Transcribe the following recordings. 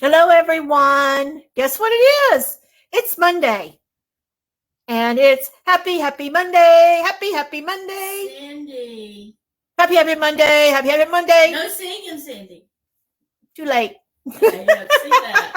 Hello, everyone. Guess what it is? It's Monday. And it's happy Monday. Happy Monday. Cindy. Happy Monday. Happy Monday. No singing, Cindy. Too late. I don't see that.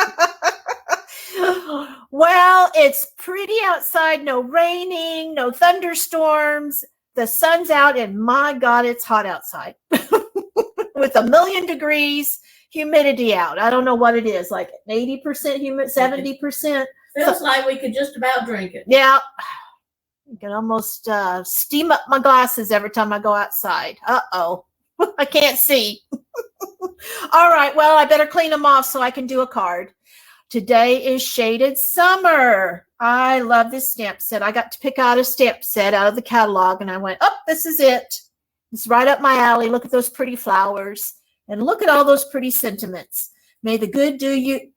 Well, it's pretty outside. No raining, no thunderstorms. The sun's out, and my God, it's hot outside with 1,000,000 degrees. Humidity out. I don't know what it is, like 80% humid, 70%. Feels like we could just about drink it. Yeah. You can almost steam up my glasses every time I go outside. Uh-oh. I can't see. All right. Well, I better clean them off so I can do a card. Today is Shaded Summer. I love this stamp set. I got to pick out a stamp set out of the catalog, and I went, oh, this is it. It's right up my alley. Look at those pretty flowers. And look at all those pretty sentiments. May the good you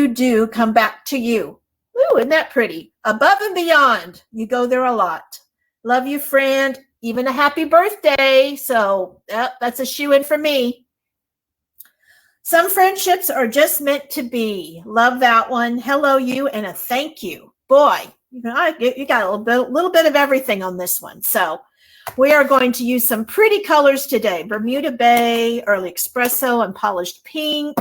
do come back to you. Ooh, isn't that pretty? Above and beyond. You go there a lot. Love you, friend. Even a happy birthday. So that's a shoe-in for me. Some friendships are just meant to be. Love that one. Hello, you, and a thank you. Boy, you got a little bit of everything on this one. So we are going to use some pretty colors today. Bermuda Bay, Early Espresso, and Polished Pink.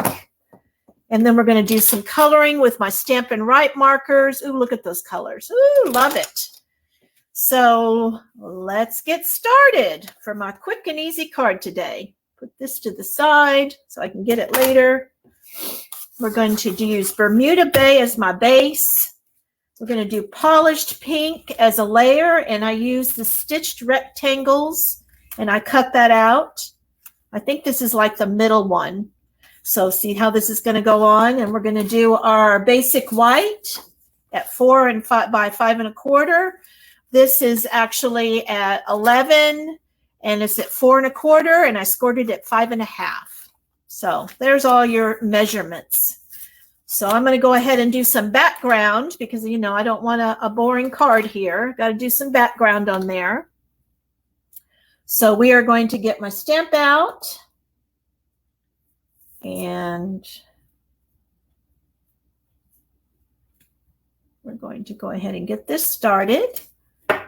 And then we're going to do some coloring with my Stampin' Write markers. Ooh, look at those colors. Ooh, love it. So let's get started for my quick and easy card today. Put this to the side so I can get it later. We're going to use Bermuda Bay as my base. We're going to do Polished Pink as a layer, and I use the stitched rectangles, and I cut that out. I think this is like the middle one. So see how this is going to go on, and we're going to do our basic white at 4 and 5 by 5 1/4. This is actually at 11, and it's at 4 1/4, and I scored it at 5 1/2. So there's all your measurements. So I'm going to go ahead and do some background because, you know, I don't want a boring card here. Got to do some background on there. So we are going to get my stamp out. And we're going to go ahead and get this started. I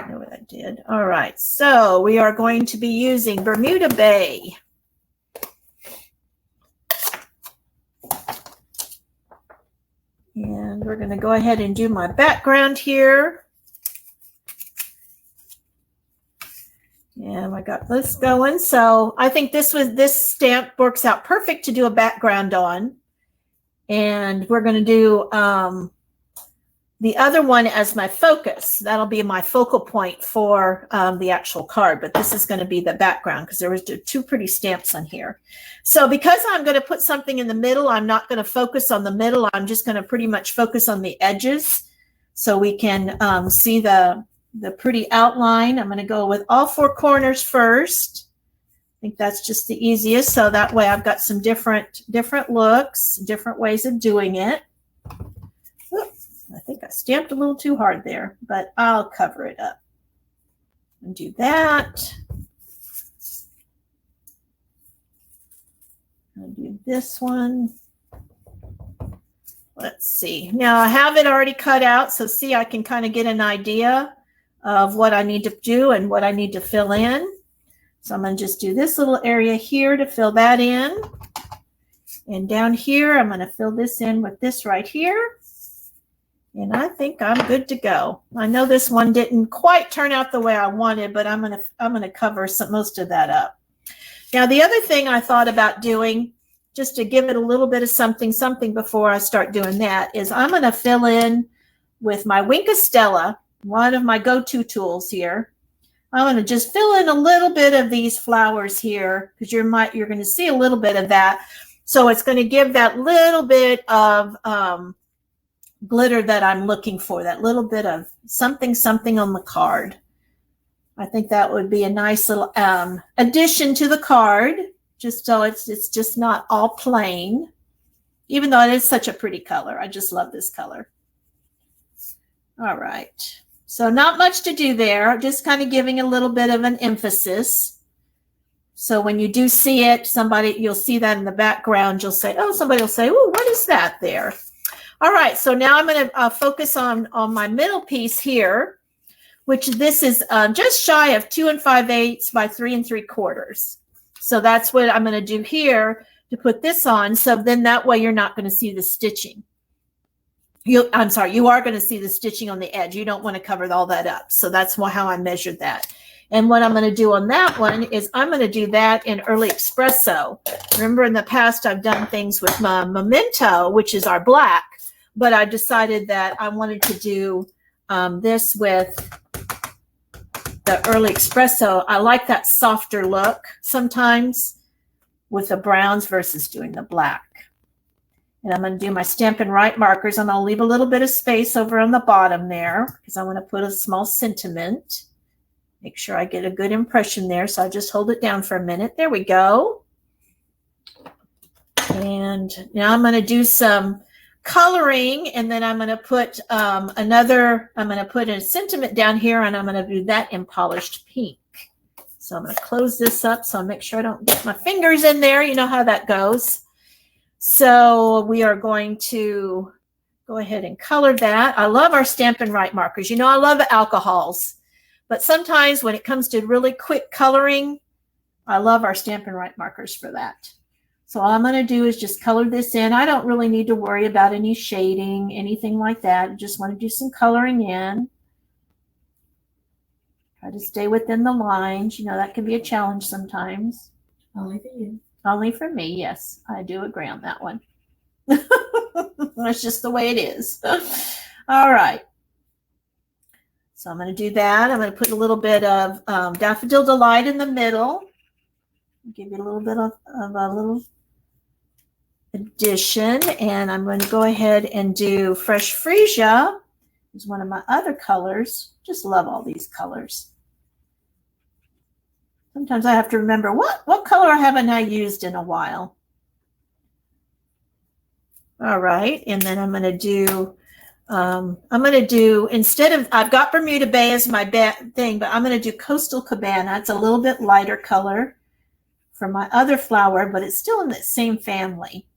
know what I did. All right. So we are going to be using Bermuda Bay. And we're going to go ahead and do my background here. And I got this going. So I think this stamp works out perfect to do a background on. And we're going to do the other one as my focus. That'll be my focal point for the actual card. But this is going to be the background because there was two pretty stamps on here. So because I'm going to put something in the middle, I'm not going to focus on the middle. I'm just going to pretty much focus on the edges so we can see the pretty outline. I'm going to go with all 4 corners first. I think that's just the easiest. So that way I've got some different looks, different ways of doing it. Oops, I think I stamped a little too hard there, but I'll cover it up and do that. I'll do this one. Let's see. Now I have it already cut out. So see, I can kind of get an idea of what I need to do and what I need to fill in. So I'm going to just do this little area here to fill that in. And down here, I'm going to fill this in with this right here. And I think I'm good to go. I know this one didn't quite turn out the way I wanted, but I'm going to cover most of that up. Now, the other thing I thought about doing, just to give it a little bit of something before I start doing that, is I'm going to fill in with my Wink of Stella, one of my go-to tools here. I'm going to just fill in a little bit of these flowers here because you're going to see a little bit of that. So it's going to give that little bit of glitter that I'm looking for, that little bit of something on the card. I think that would be a nice little addition to the card, just so it's just not all plain, even though it is such a pretty color. I just love this color. All right. So not much to do there, just kind of giving a little bit of an emphasis. So when you do see it, you'll see that in the background. You'll say, oh, somebody will say, oh, what is that there? All right, so now I'm going to focus on my middle piece here, which this is just shy of 2 5/8 by 3 3/4. So that's what I'm going to do here to put this on. So then that way you're not going to see the stitching. You are going to see the stitching on the edge. You don't want to cover all that up. So that's how I measured that. And what I'm going to do on that one is I'm going to do that in Early Espresso. Remember in the past, I've done things with my Memento, which is our black, but I decided that I wanted to do this with the Early Espresso. I like that softer look sometimes with the browns versus doing the black. And I'm going to do my Stampin' Write markers, and I'll leave a little bit of space over on the bottom there because I want to put a small sentiment. Make sure I get a good impression there. So I just hold it down for a minute. There we go. And now I'm going to do some coloring, and then I'm going to put I'm going to put a sentiment down here, and I'm going to do that in polished pink. So I'm going to close this up so I make sure I don't get my fingers in there. You know how that goes. So we are going to go ahead and color that. I love our Stampin' Write markers. You know, I love alcohols, but sometimes when it comes to really quick coloring, I love our Stampin' Write markers for that. So all I'm going to do is just color this in. I don't really need to worry about any shading, anything like that. I just want to do some coloring in. Try to stay within the lines. You know, that can be a challenge sometimes. Only for you. Only for me, yes. I do agree on that one. That's just the way it is. All right. So I'm going to do that. I'm going to put a little bit of Daffodil Delight in the middle. Give you a little bit of a little addition. And I'm going to go ahead and do Fresh Freesia. Is one of my other colors. Just love all these colors. Sometimes I have to remember what color haven't I used in a while. All right, and then I'm going to do, instead of, I've got Bermuda Bay as my thing, but I'm going to do Coastal Cabana. It's a little bit lighter color for my other flower, but it's still in the same family.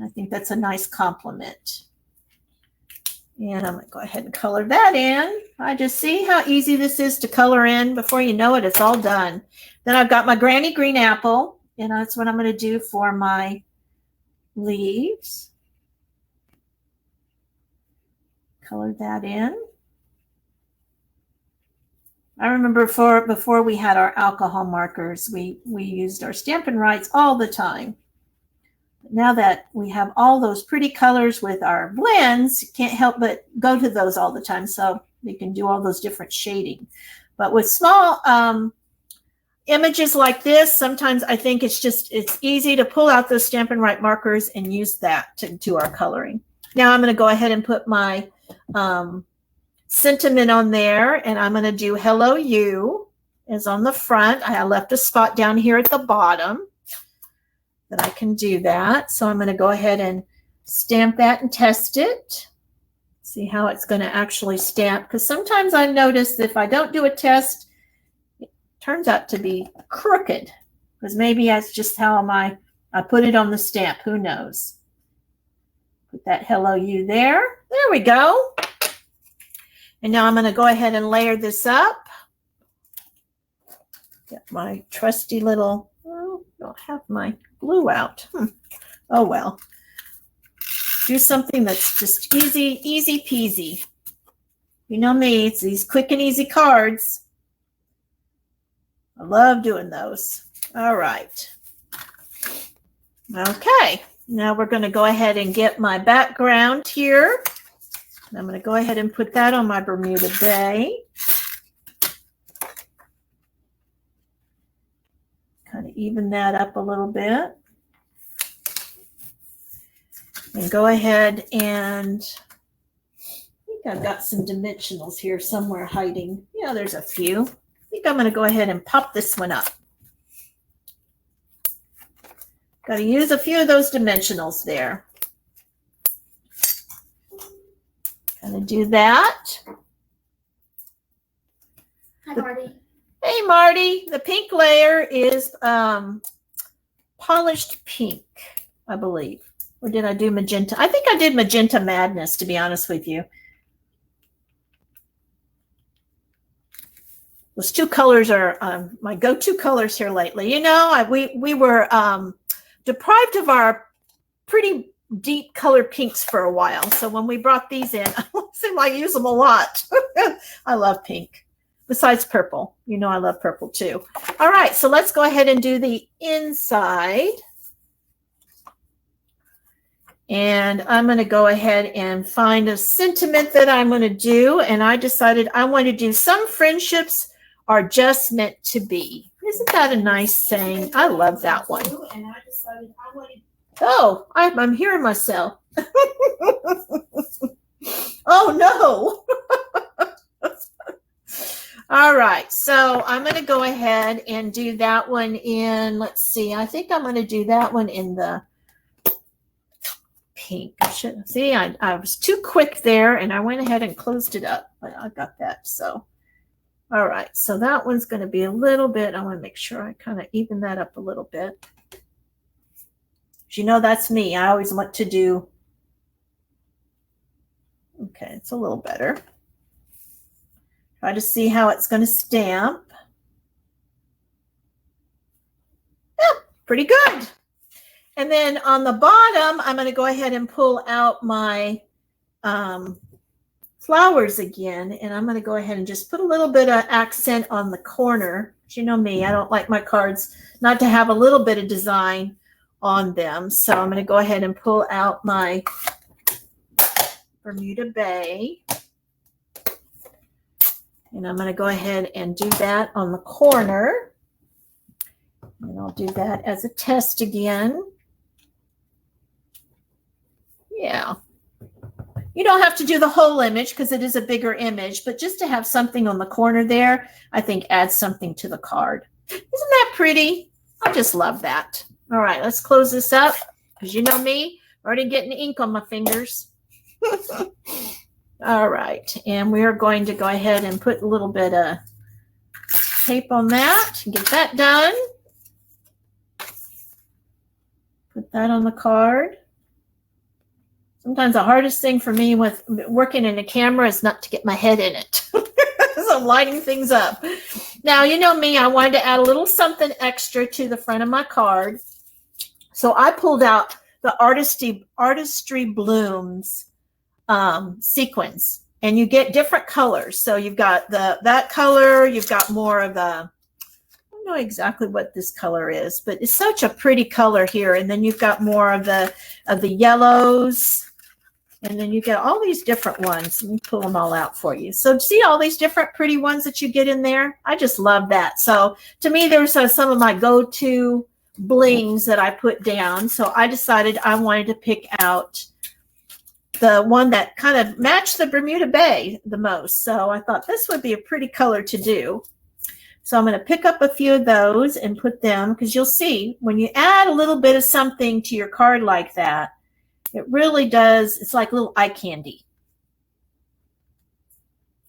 I think that's a nice complement. And I'm going to go ahead and color that in. I just see how easy this is to color in. Before you know it, it's all done. Then I've got my Granny Green Apple, and that's what I'm going to do for my leaves. Color that in. I remember before we had our alcohol markers, we used our Stampin' Writes all the time. Now that we have all those pretty colors with our blends, you can't help but go to those all the time. So you can do all those different shading. But with small images like this, sometimes I think it's easy to pull out those Stampin' Write markers and use that to do our coloring. Now I'm going to go ahead and put my sentiment on there, and I'm going to do Hello You is on the front. I left a spot down here at the bottom that I can do that. So I'm going to go ahead and stamp that and test it. See how it's going to actually stamp. Because sometimes I notice that if I don't do a test, it turns out to be crooked. Because maybe that's just how I put it on the stamp. Who knows? Put that Hello You there. There we go. And now I'm going to go ahead and layer this up. Get my trusty little, oh, I don't have my glue out. Oh, well. Do something that's just easy peasy. You know me, it's these quick and easy cards. I love doing those. All right. Okay. Now we're going to go ahead and get my background here. I'm going to go ahead and put that on my Bermuda Bay. Kind of even that up a little bit. And go ahead and I think I've got some dimensionals here somewhere hiding. Yeah, there's a few. I think I'm going to go ahead and pop this one up. Got to use a few of those dimensionals there. Gonna do that. Hi, Marty. Hey, Hey, Marty. The pink layer is polished pink, I believe. Or did I do magenta? I think I did magenta madness, to be honest with you. Those two colors are my go-to colors here lately. You know, we were deprived of our pretty deep color pinks for a while. So when we brought these in, I seem like I use them a lot. I love pink. Besides purple. You know I love purple too. All right, so let's go ahead and do the inside. And I'm going to go ahead and find a sentiment that I'm going to do. And I decided I want to do some friendships are just meant to be. Isn't that a nice saying? I love that one. And I decided I wanted. Oh, I'm hearing myself. Oh no. All right, so I'm going to go ahead and do that one in, let's see, I think I'm going to do that one in the pink. See, I was too quick there, and I went ahead and closed it up, but I got that. So, all right, so that one's going to be a little bit, I want to make sure I kind of even that up a little bit. You know, that's me. I always want to do, okay, it's a little better. Try to see how it's going to stamp. Yeah, pretty good. And then on the bottom, I'm going to go ahead and pull out my flowers again. And I'm going to go ahead and just put a little bit of accent on the corner. You know me, I don't like my cards not to have a little bit of design on them. So I'm going to go ahead and pull out my Bermuda Bay. And I'm going to go ahead and do that on the corner. And I'll do that as a test again. Yeah. You don't have to do the whole image because it is a bigger image, but just to have something on the corner there, I think adds something to the card. Isn't that pretty? I just love that. All right, let's close this up because you know me, already getting ink on my fingers. All right, and we are going to go ahead and put a little bit of tape on that and get that done. Put that on the card. Sometimes the hardest thing for me with working in a camera is not to get my head in it. So I'm lighting things up. Now, you know me, I wanted to add a little something extra to the front of my card. So I pulled out the Artistry Blooms sequins, and you get different colors. So you've got that color, you've got more of the, I don't know exactly what this color is, but it's such a pretty color here. And then you've got more of the yellows, and then you get all these different ones. Let me pull them all out for you. So see all these different pretty ones that you get in there? I just love that. So to me, there's some of my go-to blings that I put down. So I decided I wanted to pick out the one that kind of matched the Bermuda Bay the most. So I thought this would be a pretty color to do. So I'm going to pick up a few of those and put them, because you'll see when you add a little bit of something to your card like that, it really does. It's like little eye candy.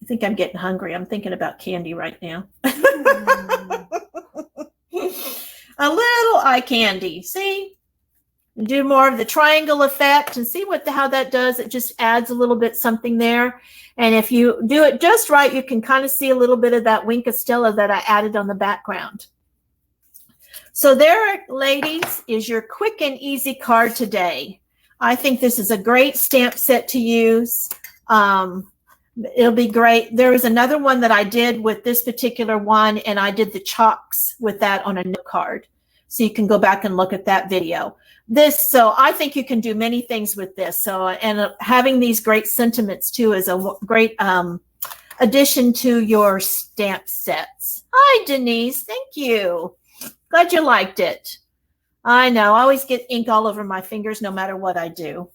I think I'm getting hungry. I'm thinking about candy right now. A little eye candy. See? Do more of the triangle effect and see how that does. It just adds a little bit something there. And if you do it just right, you can kind of see a little bit of that Wink of Stella that I added on the background. So there, ladies, is your quick and easy card today. I think this is a great stamp set to use. It'll be great. There was another one that I did with this particular one, and I did the chalks with that on a note card. So you can go back and look at that video. So I think you can do many things with this. So, and having these great sentiments too is a great addition to your stamp sets. Hi, Denise. Thank you. Glad you liked it. I know. I always get ink all over my fingers no matter what I do.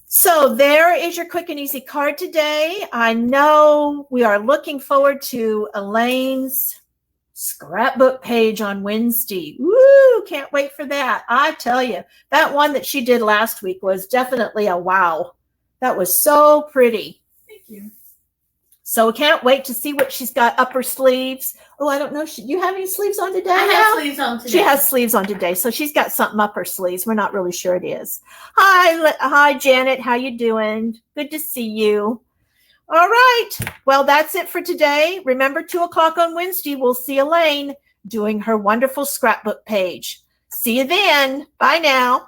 So there is your quick and easy card today. I know we are looking forward to Elaine's scrapbook page on Wednesday. Woo, can't wait for that. I tell you, that one that she did last week was definitely a wow. That was so pretty. Thank you. So can't wait to see what she's got up her sleeves. Oh, I don't know. You have any sleeves on today? I Al? have sleeves on today. She has sleeves on today, so she's got something up her sleeves. We're not really sure it is. Hi, Janet. How you doing? Good to see you. All right. Well, that's it for today. Remember, 2:00 on Wednesday, we'll see Elaine doing her wonderful scrapbook page. See you then. Bye now.